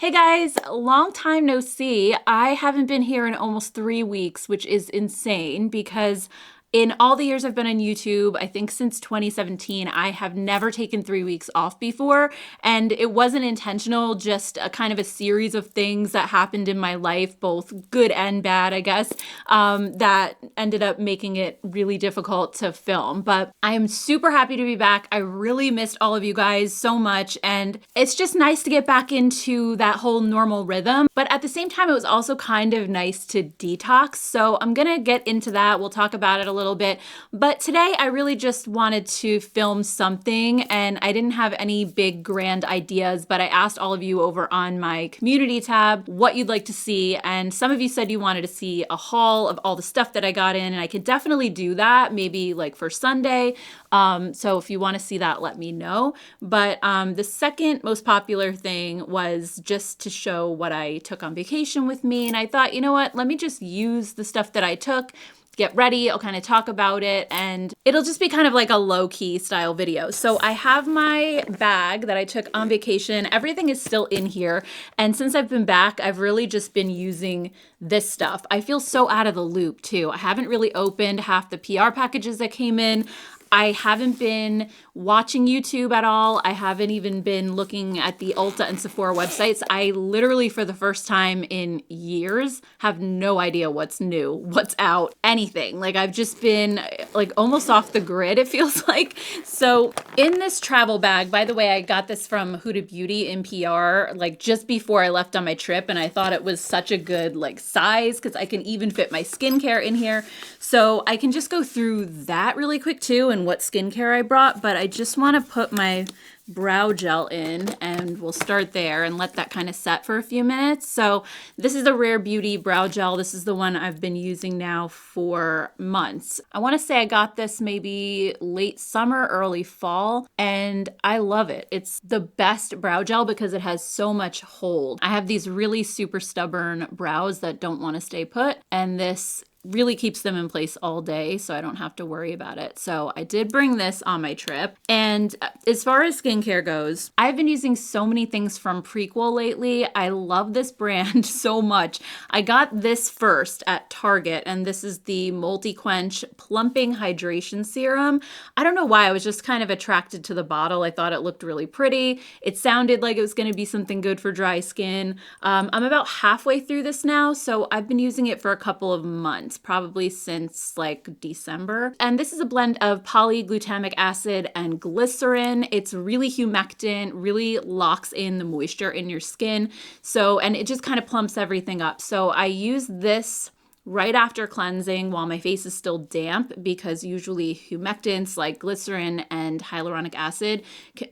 Hey guys, long time no see. I haven't been here in almost 3 weeks, which is insane because in all the years I've been on YouTube, I think since 2017, I have never taken 3 weeks off before. And it wasn't intentional, just a kind of a series of things that happened in my life, both good and bad, I guess, that ended up making it really difficult to film. But I am super happy to be back. I really missed all of you guys so much. And it's just nice to get back into that whole normal rhythm. But at the same time, it was also kind of nice to detox. So I'm going to get into that. We'll talk about it a little bit. But today I really just wanted to film something and I didn't have any big grand ideas, but I asked all of you over on my community tab what you'd like to see. And some of you said you wanted to see a haul of all the stuff that I got in, and I could definitely do that maybe like for Sunday. So if you want to see that, let me know. But the second most popular thing was just to show what I took on vacation with me. And I thought, you know what, let me just use the stuff that I took, get ready, I'll kind of talk about it, and it'll just be kind of like a low-key style video. So I have my bag that I took on vacation. Everything is still in here. And since I've been back, I've really just been using this stuff. I feel so out of the loop too. I haven't really opened half the PR packages that came in. I haven't been watching YouTube at all. I haven't even been looking at the Ulta and Sephora websites. I literally, for the first time in years, have no idea what's new, what's out, anything. Like I've just been like almost off the grid, it feels like. So in this travel bag, by the way, I got this from Huda Beauty in PR, like just before I left on my trip. And I thought it was such a good like size because I can even fit my skincare in here. So I can just go through that really quick too and what skincare I brought, but I just want to put my brow gel in and we'll start there and let that kind of set for a few minutes. So this is the Rare Beauty brow gel. This is the one I've been using now for months. I want to say I got this maybe late summer, early fall, and I love it. It's the best brow gel because it has so much hold. I have these really super stubborn brows that don't want to stay put, and this really keeps them in place all day, so I don't have to worry about it. So I did bring this on my trip. And as far as skincare goes, I've been using so many things from Prequel lately. I love this brand so much. I got this first at Target, and this is the Multi-Quench Plumping Hydration Serum. I don't know why, I was just kind of attracted to the bottle. I thought it looked really pretty. It sounded like it was going to be something good for dry skin. I'm about halfway through this now, so I've been using it for a couple of months. Probably since like December. And this is a blend of polyglutamic acid and glycerin. It's really humectant, really locks in the moisture in your skin. So, and it just kind of plumps everything up. So I use this right after cleansing while my face is still damp because usually humectants like glycerin and hyaluronic acid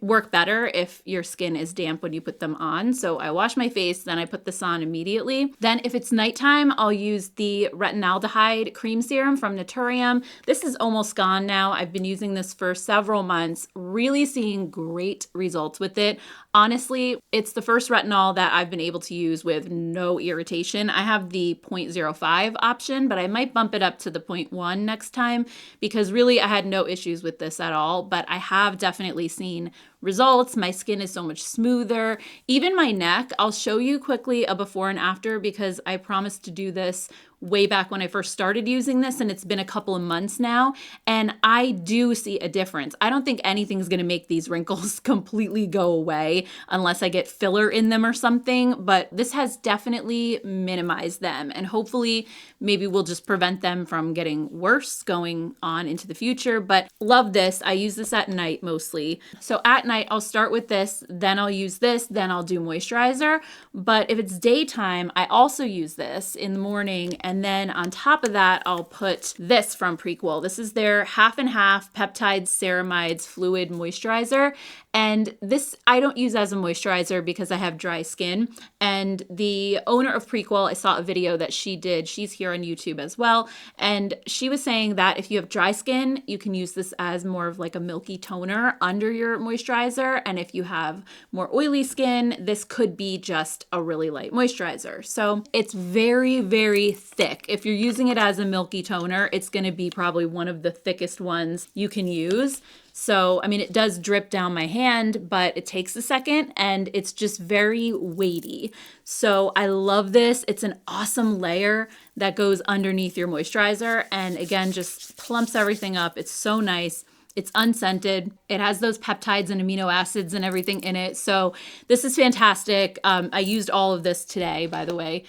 work better if your skin is damp when you put them on. So I wash my face, then I put this on immediately. Then if it's nighttime, I'll use the retinaldehyde cream serum from Naturium. This is almost gone now. I've been using this for several months, really seeing great results with it. Honestly, it's the first retinol that I've been able to use with no irritation. I have the 0.05 option, but I might bump it up to the 0.1 next time because really I had no issues with this at all, but I have definitely seen results. My skin is so much smoother. Even my neck, I'll show you quickly a before and after because I promised to do this way back when I first started using this, and it's been a couple of months now, and I do see a difference. I don't think anything's going to make these wrinkles completely go away unless I get filler in them or something, but this has definitely minimized them, and hopefully maybe we'll just prevent them from getting worse going on into the future. But love this. I use this at night mostly. So at night, I'll start with this, then I'll use this, then I'll do moisturizer. But if it's daytime, I also use this in the morning. And then on top of that, I'll put this from Prequel. This is their half and half peptides, ceramides, fluid moisturizer. And this I don't use as a moisturizer because I have dry skin. And the owner of Prequel, I saw a video that she did. She's here on YouTube as well. And she was saying that if you have dry skin, you can use this as more of like a milky toner under your moisturizer. And if you have more oily skin, this could be just a really light moisturizer. So it's very, very thick. If you're using it as a milky toner, it's going to be probably one of the thickest ones you can use. So, I mean, it does drip down my hand, but it takes a second and it's just very weighty. So I love this. It's an awesome layer that goes underneath your moisturizer and again, just plumps everything up. It's so nice. It's unscented. It has those peptides and amino acids and everything in it. So this is fantastic. I used all of this today, by the way.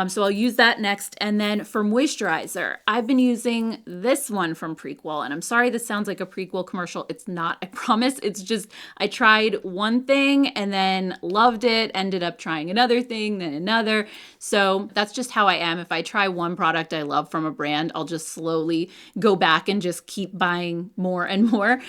So I'll use that next. And then for moisturizer, I've been using this one from Prequel. And I'm sorry this sounds like a Prequel commercial. It's not, I promise. It's just, I tried one thing and then loved it, ended up trying another thing, then another. So that's just how I am. If I try one product I love from a brand, I'll just slowly go back and just keep buying more and more.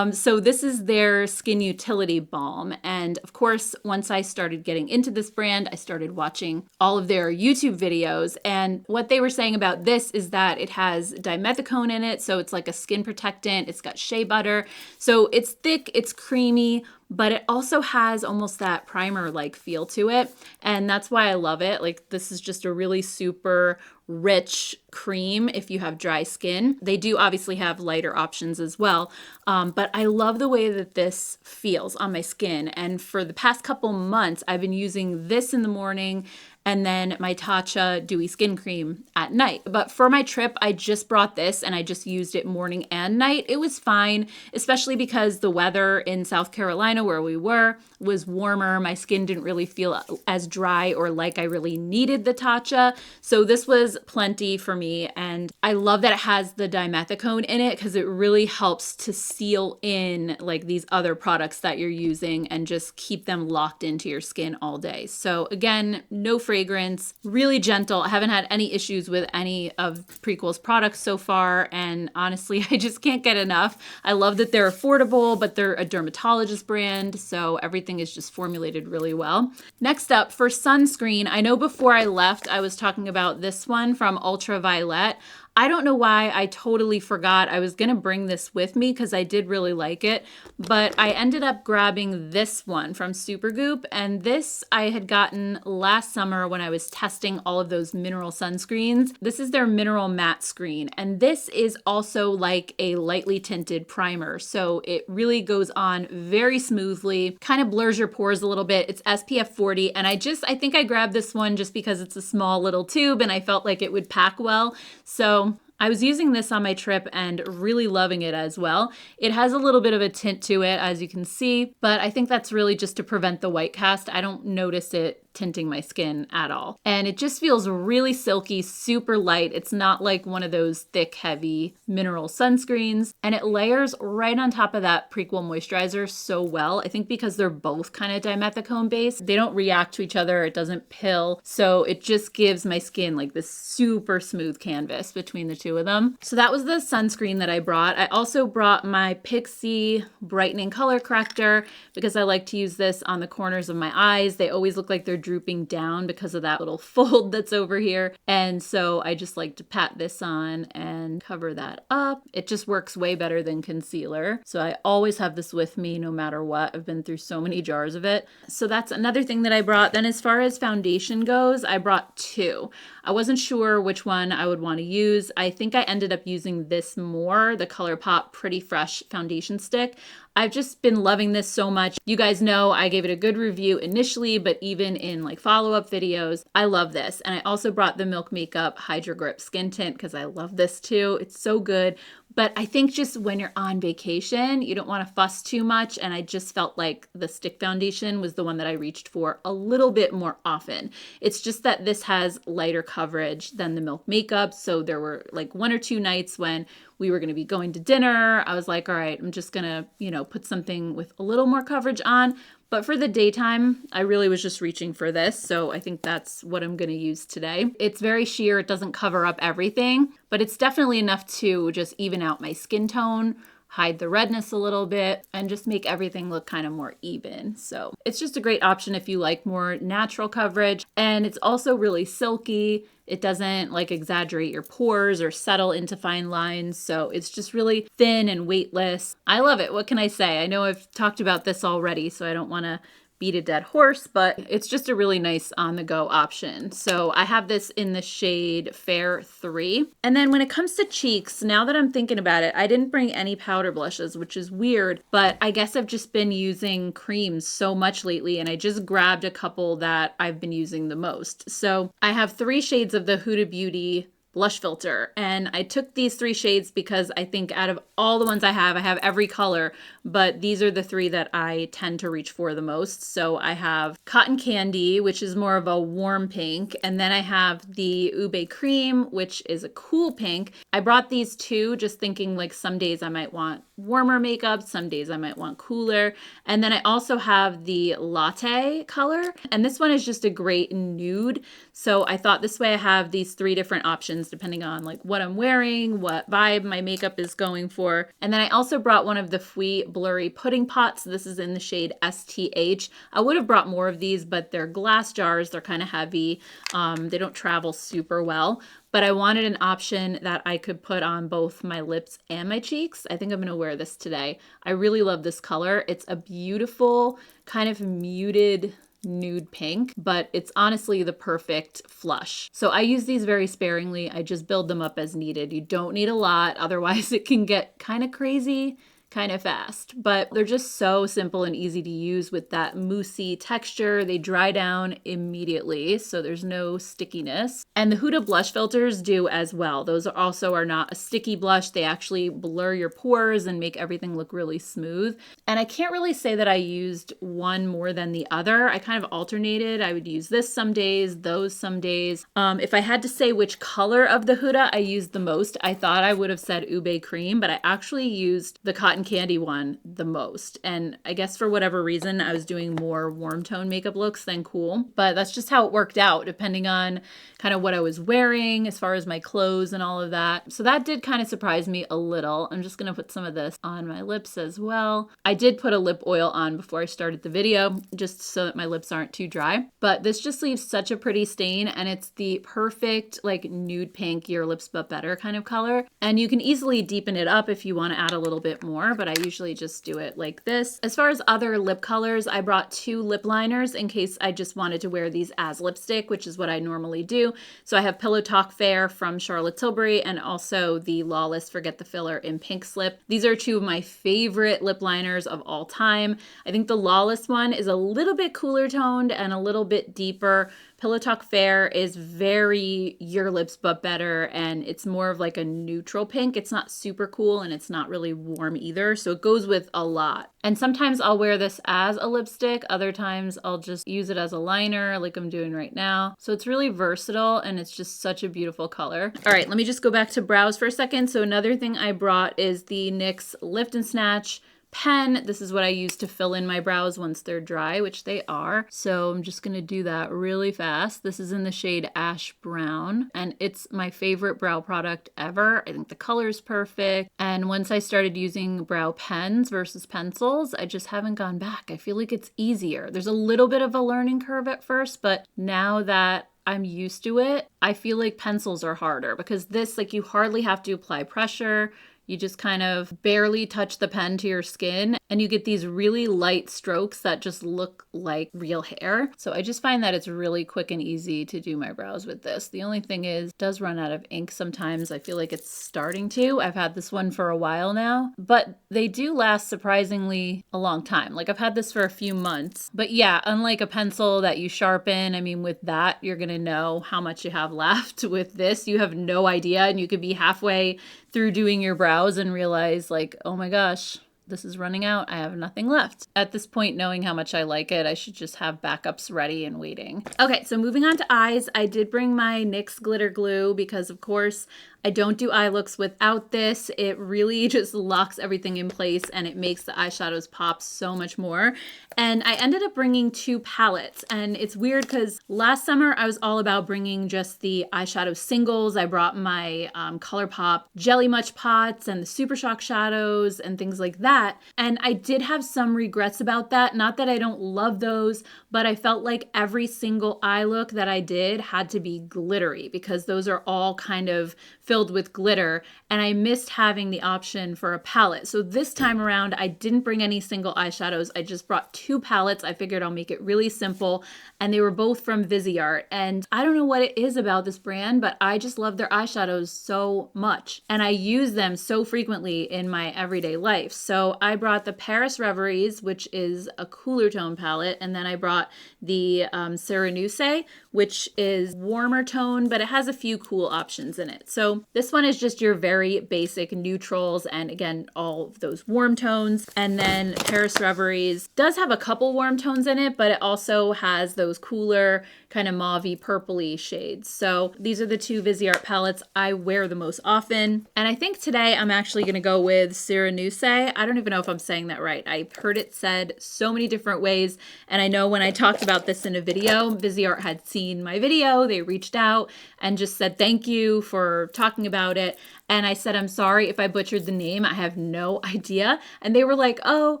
So this is their Skin Utility Balm. And of course, once I started getting into this brand, I started watching all of their YouTube videos. And what they were saying about this is that it has dimethicone in it. So it's like a skin protectant. It's got shea butter. So it's thick, it's creamy, but it also has almost that primer-like feel to it. And that's why I love it. Like this is just a really super rich cream if you have dry skin. They do obviously have lighter options as well. But I love the way that this feels on my skin. And for the past couple months, I've been using this in the morning and then my Tatcha Dewy Skin Cream at night. But for my trip, I just brought this and I just used it morning and night. It was fine, especially because the weather in South Carolina where we were was warmer. My skin didn't really feel as dry or like I really needed the Tatcha. So this was plenty for me. And I love that it has the dimethicone in it because it really helps to seal in like these other products that you're using and just keep them locked into your skin all day. So again, no fragrance, really gentle. I haven't had any issues with any of Prequel's products so far. And honestly, I just can't get enough. I love that they're affordable, but they're a dermatologist brand. So everything is just formulated really well. Next up for sunscreen, I know before I left, I was talking about this one from Ultraviolet. I don't know why I totally forgot. I was going to bring this with me because I did really like it, but I ended up grabbing this one from Supergoop, and this I had gotten last summer when I was testing all of those mineral sunscreens. This is their mineral matte screen, and this is also like a lightly tinted primer, so it really goes on very smoothly, kind of blurs your pores a little bit. It's SPF 40, and I think I grabbed this one just because it's a small little tube and I felt like it would pack well. So I was using this on my trip and really loving it as well. It has a little bit of a tint to it, as you can see, but I think that's really just to prevent the white cast. I don't notice it tinting my skin at all. And it just feels really silky, super light. It's not like one of those thick, heavy mineral sunscreens. And it layers right on top of that Prequel moisturizer so well. I think because they're both kind of dimethicone based, they don't react to each other. It doesn't pill. So it just gives my skin like this super smooth canvas between the two of them. So that was the sunscreen that I brought. I also brought my Pixi brightening color corrector because I like to use this on the corners of my eyes. They always look like they're drooping down because of that little fold that's over here. And so I just like to pat this on and cover that up. It just works way better than concealer. So I always have this with me no matter what. I've been through so many jars of it. So that's another thing that I brought. Then as far as foundation goes, I brought two. I wasn't sure which one I would want to use. I think I ended up using this more, the ColourPop Pretty Fresh foundation stick. I've just been loving this so much. You guys know I gave it a good review initially, but even in like follow-up videos, I love this. And I also brought the Milk Makeup Hydro Grip Skin Tint because I love this too. It's so good. But I think just when you're on vacation, you don't want to fuss too much. And I just felt like the stick foundation was the one that I reached for a little bit more often. It's just that this has lighter coverage than the Milk Makeup. So there were like one or two nights when we were going to be going to dinner. I was like, all right, I'm just going to, put something with a little more coverage on. But for the daytime, I really was just reaching for this. So I think that's what I'm going to use today. It's very sheer. It doesn't cover up everything, but it's definitely enough to just even out my skin tone, hide the redness a little bit, and just make everything look kind of more even. So it's just a great option if you like more natural coverage. And it's also really silky. It doesn't like exaggerate your pores or settle into fine lines. So it's just really thin and weightless. I love it. What can I say? I know I've talked about this already, so I don't want to beat a dead horse, but it's just a really nice on-the-go option. So I have this in the shade Fair 3. And then when it comes to cheeks, now that I'm thinking about it, I didn't bring any powder blushes, which is weird, but I guess I've just been using creams so much lately, and I just grabbed a couple that I've been using the most. So I have 3 shades of the Huda Beauty blush filter, and I took these 3 shades because I think out of all the ones I have every color, but these are the 3 that I tend to reach for the most. So I have Cotton Candy, which is more of a warm pink, and then I have the Ube Cream, which is a cool pink. I brought these 2 just thinking like some days I might want warmer makeup, some days I might want cooler. And then I also have the Latte color, and this one is just a great nude. So I thought this way I have these 3 different options depending on like what I'm wearing, what vibe my makeup is going for. And then I also brought one of the Fui Blurry Pudding Pots. This is in the shade STH. I would have brought more of these, but they're glass jars. They're kind of heavy. They don't travel super well. But I wanted an option that I could put on both my lips and my cheeks. I think I'm going to wear this today. I really love this color. It's a beautiful kind of muted nude pink, but it's honestly the perfect flush. So I use these very sparingly. I just build them up as needed. You don't need a lot, otherwise it can get kind of crazy kind of fast, but they're just so simple and easy to use with that moussey texture. They dry down immediately, so there's no stickiness. And the Huda blush filters do as well. Those also are not a sticky blush. They actually blur your pores and make everything look really smooth. And I can't really say that I used one more than the other. I kind of alternated. I would use this some days, those some days. If I had to say which color of the Huda I used the most, I thought I would have said Ube Cream, but I actually used the Cotton Candy one the most. And I guess for whatever reason, I was doing more warm tone makeup looks than cool, but that's just how it worked out depending on kind of what I was wearing as far as my clothes and all of that. So that did kind of surprise me a little. I'm just going to put some of this on my lips as well. I did put a lip oil on before I started the video just so that my lips aren't too dry, but this just leaves such a pretty stain, and it's the perfect like nude pink, your lips but better kind of color. And you can easily deepen it up if you want to add a little bit more, but I usually just do it like this. As far as other lip colors, I brought 2 lip liners in case I just wanted to wear these as lipstick, which is what I normally do. So I have Pillow Talk Fair from Charlotte Tilbury and also the Lawless Forget the Filler in Pink Slip. These are 2 of my favorite lip liners of all time. I think the Lawless one is a little bit cooler toned and a little bit deeper. Pillow Talk Fair is very your lips but better, and it's more of like a neutral pink. It's not super cool and it's not really warm either, so it goes with a lot. And sometimes I'll wear this as a lipstick, other times I'll just use it as a liner like I'm doing right now. So it's really versatile and it's just such a beautiful color. All right, let me just go back to brows for a second. So another thing I brought is the NYX Lift and Snatch pen. This is what I use to fill in my brows once they're dry, which they are. So I'm just gonna do that really fast. This is in the shade Ash Brown, and it's my favorite brow product ever. I think the color is perfect. And once I started using brow pens versus pencils, I just haven't gone back. I feel like it's easier. There's a little bit of a learning curve at first, but now that I'm used to it, I feel like pencils are harder because this, like, you hardly have to apply pressure. You just kind of barely touch the pen to your skin and you get these really light strokes that just look like real hair. So I just find that it's really quick and easy to do my brows with this. The only thing is, it does run out of ink sometimes. I feel like it's starting to. I've had this one for a while now, but they do last surprisingly a long time. Like, I've had this for a few months. But yeah, unlike a pencil that you sharpen, I mean, with that, you're gonna know how much you have left. With this, you have no idea, and you could be halfway through doing your brows and realize, like, oh my gosh, this is running out. I have nothing left. At this point, knowing how much I like it, I should just have backups ready and waiting. Okay, so moving on to eyes, I did bring my NYX glitter glue because, of course, I don't do eye looks without this. It really just locks everything in place and it makes the eyeshadows pop so much more. And I ended up bringing 2 palettes, and it's weird because last summer I was all about bringing just the eyeshadow singles. I brought my ColourPop Jelly Much pots and the Super Shock shadows and things like that. And I did have some regrets about that. Not that I don't love those, but I felt like every single eye look that I did had to be glittery because those are all kind of filled with glitter, and I missed having the option for a palette. So this time around, I didn't bring any single eyeshadows. I just brought 2 palettes. I figured I'll make it really simple, and they were both from Viseart. And I don't know what it is about this brand, but I just love their eyeshadows so much, and I use them so frequently in my everyday life. So I brought the Paris Reveries, which is a cooler tone palette, and then I brought the Serenuse, which is warmer tone, but it has a few cool options in it. So this one is just your very basic neutrals, and again, all of those warm tones. And then Paris Reveries does have a couple warm tones in it, but it also has those cooler kind of mauvey purpley shades. So these are the 2 Viseart palettes I wear the most often. And I think today I'm actually going to go with Serenuse. I don't even know if I'm saying that right. I've heard it said so many different ways. And I know when I talked about this in a video, Viseart had seen my video. They reached out and just said thank you for talking about it. And I said, I'm sorry if I butchered the name. I have no idea. And they were like, oh,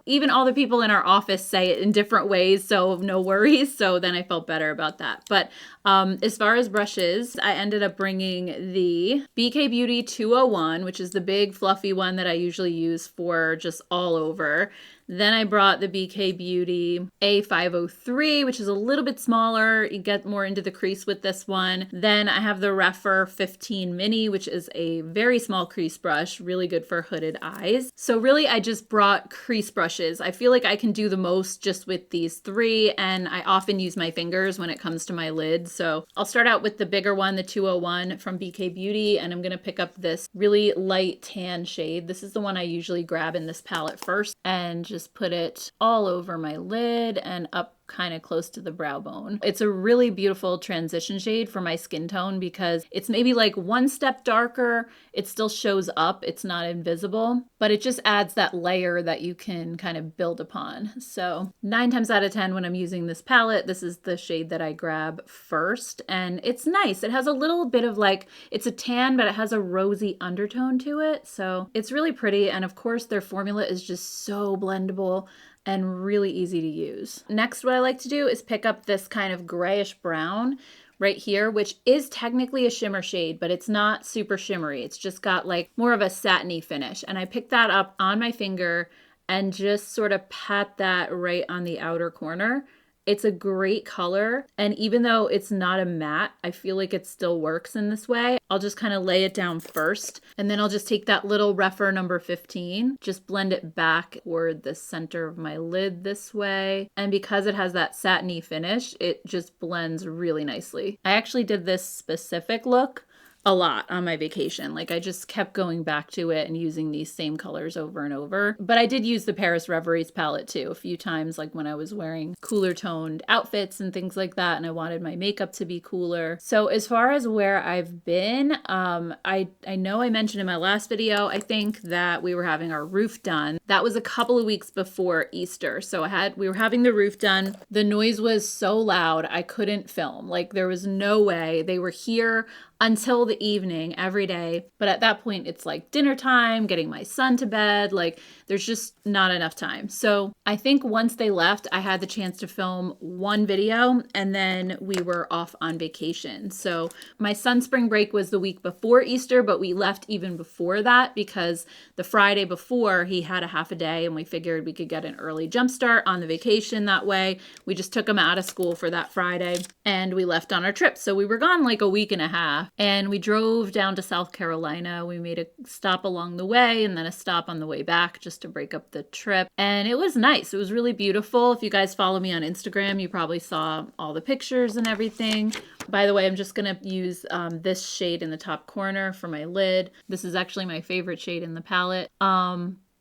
even all the people in our office say it in different ways, so no worries. So then I felt better about that. But as far as brushes, I ended up bringing the BK Beauty 201, which is the big fluffy one that I usually use for just all over. Then I brought the BK Beauty A503, which is a little bit smaller. You get more into the crease with this one. Then I have the Rephr 15 Mini, which is a very small crease brush, really good for hooded eyes. So really, I just brought crease brushes. I feel like I can do the most just with these 3, and I often use my fingers when it comes to my lids. So I'll start out with the bigger one, the 201 from BK Beauty, and I'm gonna pick up this really light tan shade. This is the one I usually grab in this palette first, and just put it all over my lid and up kind of close to the brow bone. It's a really beautiful transition shade for my skin tone because it's maybe like 1 step darker. It still shows up. It's not invisible, but it just adds that layer that you can kind of build upon. So 9 times out of 10 when I'm using this palette, this is the shade that I grab first. And it's nice. It has a little bit of like, it's a tan, but it has a rosy undertone to it. So it's really pretty. And of course their formula is just so blendable and really easy to use. Next, what I like to do is pick up this kind of grayish brown right here, which is technically a shimmer shade, but it's not super shimmery. It's just got like more of a satiny finish. And I picked that up on my finger and just sort of pat that right on the outer corner. It's a great color, and even though it's not a matte, I feel like it still works in this way. I'll just kind of lay it down first, and then I'll just take that little Rephr number 15, just blend it back toward the center of my lid this way. And because it has that satiny finish, it just blends really nicely. I actually did this specific look a lot on my vacation. Like I just kept going back to it and using these same colors over and over. But I did use the Paris Reveries palette too a few times, like when I was wearing cooler toned outfits and things like that, and I wanted my makeup to be cooler. So as far as where I've been, I know I mentioned in my last video, I think that we were having our roof done. That was a couple of weeks before Easter. So we were having the roof done. The noise was so loud, I couldn't film. Like there was no way. They were here until the evening every day. But at that point, it's like dinner time, getting my son to bed. Like there's just not enough time. So I think once they left, I had the chance to film 1 video, and then we were off on vacation. So my son's spring break was the week before Easter, but we left even before that because the Friday before he had a half a day, and we figured we could get an early jump start on the vacation that way. We just took him out of school for that Friday and we left on our trip. So we were gone like a week and a half. And we drove down to South Carolina. We made a stop along the way and then a stop on the way back just to break up the trip. And it was nice. It was really beautiful. If you guys follow me on Instagram, you probably saw all the pictures and everything. By the way, I'm just going to use this shade in the top corner for my lid. This is actually my favorite shade in the palette.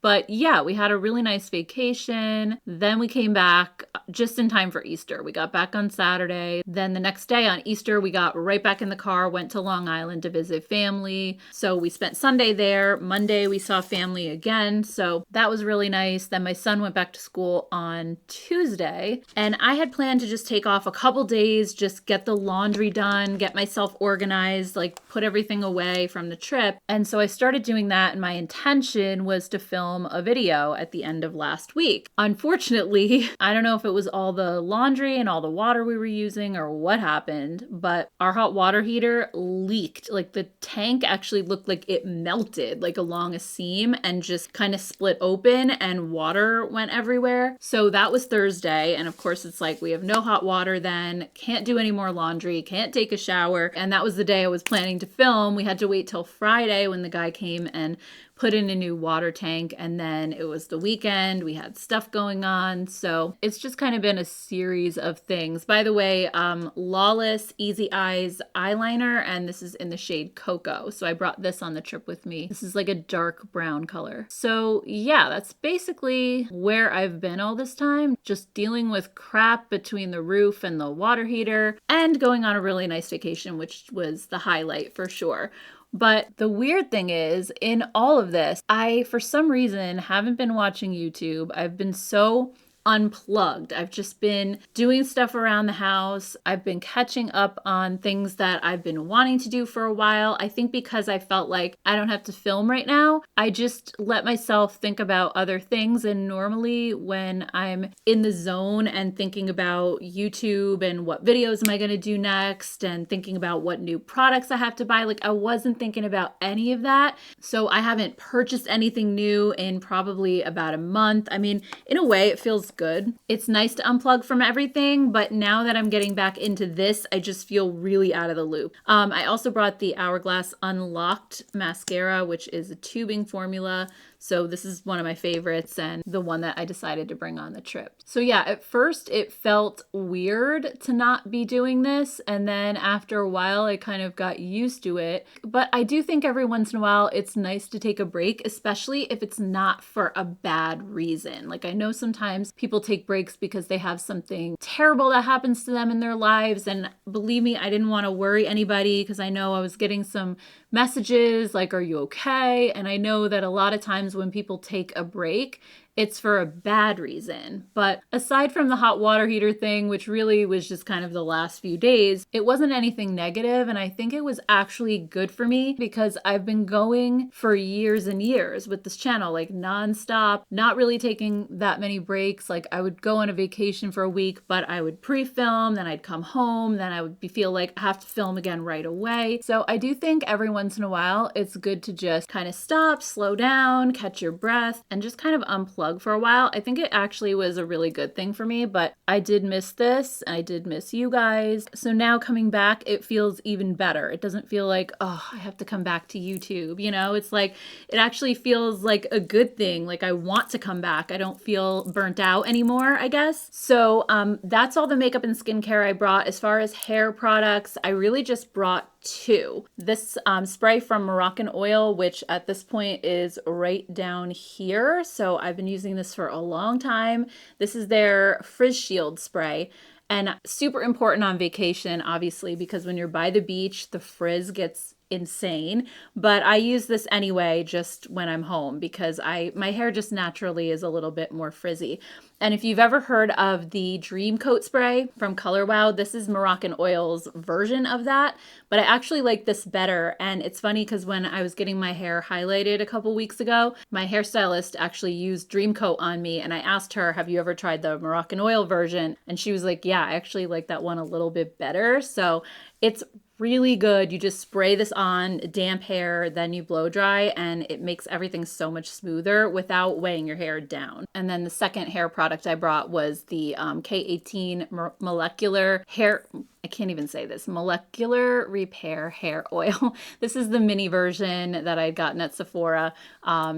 But yeah, we had a really nice vacation. Then we came back just in time for Easter. We got back on Saturday. Then the next day on Easter, we got right back in the car, went to Long Island to visit family. So we spent Sunday there. Monday, we saw family again. So that was really nice. Then my son went back to school on Tuesday. And I had planned to just take off a couple days, just get the laundry done, get myself organized, like put everything away from the trip. And so I started doing that. And my intention was to film film a video at the end of last week. Unfortunately, I don't know if it was all the laundry and all the water we were using or what happened, but our hot water heater leaked. Like the tank actually looked like it melted like along a seam and just kind of split open and water went everywhere. So that was Thursday. And of course it's like we have no hot water then, can't do any more laundry, can't take a shower. And that was the day I was planning to film. We had to wait till Friday when the guy came and put in a new water tank, and then it was the weekend. We had stuff going on. So it's just kind of been a series of things. By the way, Lawless Easy Eyes eyeliner, and this is in the shade Cocoa. So I brought this on the trip with me. This is like a dark brown color. So yeah, that's basically where I've been all this time, just dealing with crap between the roof and the water heater and going on a really nice vacation, which was the highlight for sure. But the weird thing is, in all of this, I, for some reason, haven't been watching YouTube. I've been so unplugged. I've just been doing stuff around the house. I've been catching up on things that I've been wanting to do for a while. I think because I felt like I don't have to film right now, I just let myself think about other things. And normally when I'm in the zone and thinking about YouTube and what videos am I going to do next and thinking about what new products I have to buy, like I wasn't thinking about any of that. So I haven't purchased anything new in probably about a month. I mean, in a way it feels good. It's nice to unplug from everything, but now that I'm getting back into this, I just feel really out of the loop. I also brought the Hourglass Unlocked mascara, which is a tubing formula. So this is one of my favorites and the one that I decided to bring on the trip. So yeah, at first it felt weird to not be doing this. And then after a while, I kind of got used to it. But I do think every once in a while, it's nice to take a break, especially if it's not for a bad reason. Like I know sometimes people take breaks because they have something terrible that happens to them in their lives. And believe me, I didn't want to worry anybody because I know I was getting some messages like, are you okay? And I know that a lot of times when people take a break, it's for a bad reason. But aside from the hot water heater thing, which really was just kind of the last few days, it wasn't anything negative. And I think it was actually good for me because I've been going for years and years with this channel, like nonstop, not really taking that many breaks. Like I would go on a vacation for a week, but I would pre-film, then I'd come home, then I would feel like I have to film again right away. So I do think every once in a while, it's good to just kind of stop, slow down, catch your breath, and just kind of unplug for a while. I think it actually was a really good thing for me, but I did miss this. I did miss you guys. So now coming back, it feels even better. It doesn't feel like, oh, I have to come back to YouTube. You know, it's like, it actually feels like a good thing. Like I want to come back. I don't feel burnt out anymore, I guess. So that's all the makeup and skincare I brought. As far as hair products, I really just brought two. This spray from Moroccan Oil, which at this point is right down here. So I've been using this for a long time. This is their Frizz Shield spray. And super important on vacation, obviously, because when you're by the beach, the frizz gets insane. But I use this anyway just when I'm home because my hair just naturally is a little bit more frizzy. And if you've ever heard of the Dream Coat spray from Color Wow, this is Moroccan Oil's version of that. But I actually like this better. And it's funny because when I was getting my hair highlighted a couple weeks ago, my hairstylist actually used Dream Coat on me. And I asked her, have you ever tried the Moroccan Oil version? And she was like, yeah, I actually like that one a little bit better. So it's really good. You just spray this on damp hair, then you blow dry, and it makes everything so much smoother without weighing your hair down. And then the second hair product I brought was the K18 Molecular Hair, I can't even say this, Molecular Rephr Hair Oil. This is the mini version that I'd gotten at Sephora.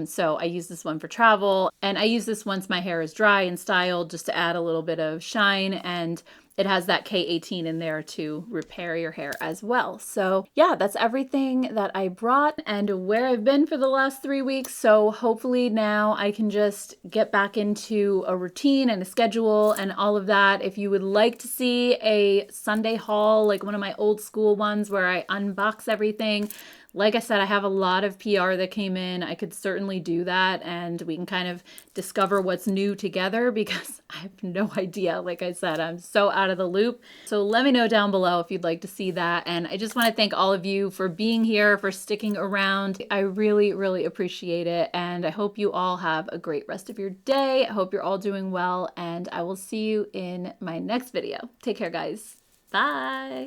So I use this one for travel, and I use this once my hair is dry and styled just to add a little bit of shine, and it has that K18 in there to repair your hair as well. So yeah, that's everything that I brought and where I've been for the last 3 weeks. So hopefully now I can just get back into a routine and a schedule and all of that. If you would like to see a Sunday haul, like one of my old school ones where I unbox everything. Like I said, I have a lot of PR that came in. I could certainly do that, and we can kind of discover what's new together because I have no idea. Like I said, I'm so out of the loop. So let me know down below if you'd like to see that. And I just want to thank all of you for being here, for sticking around. I really, really appreciate it. And I hope you all have a great rest of your day. I hope you're all doing well, and I will see you in my next video. Take care, guys. Bye.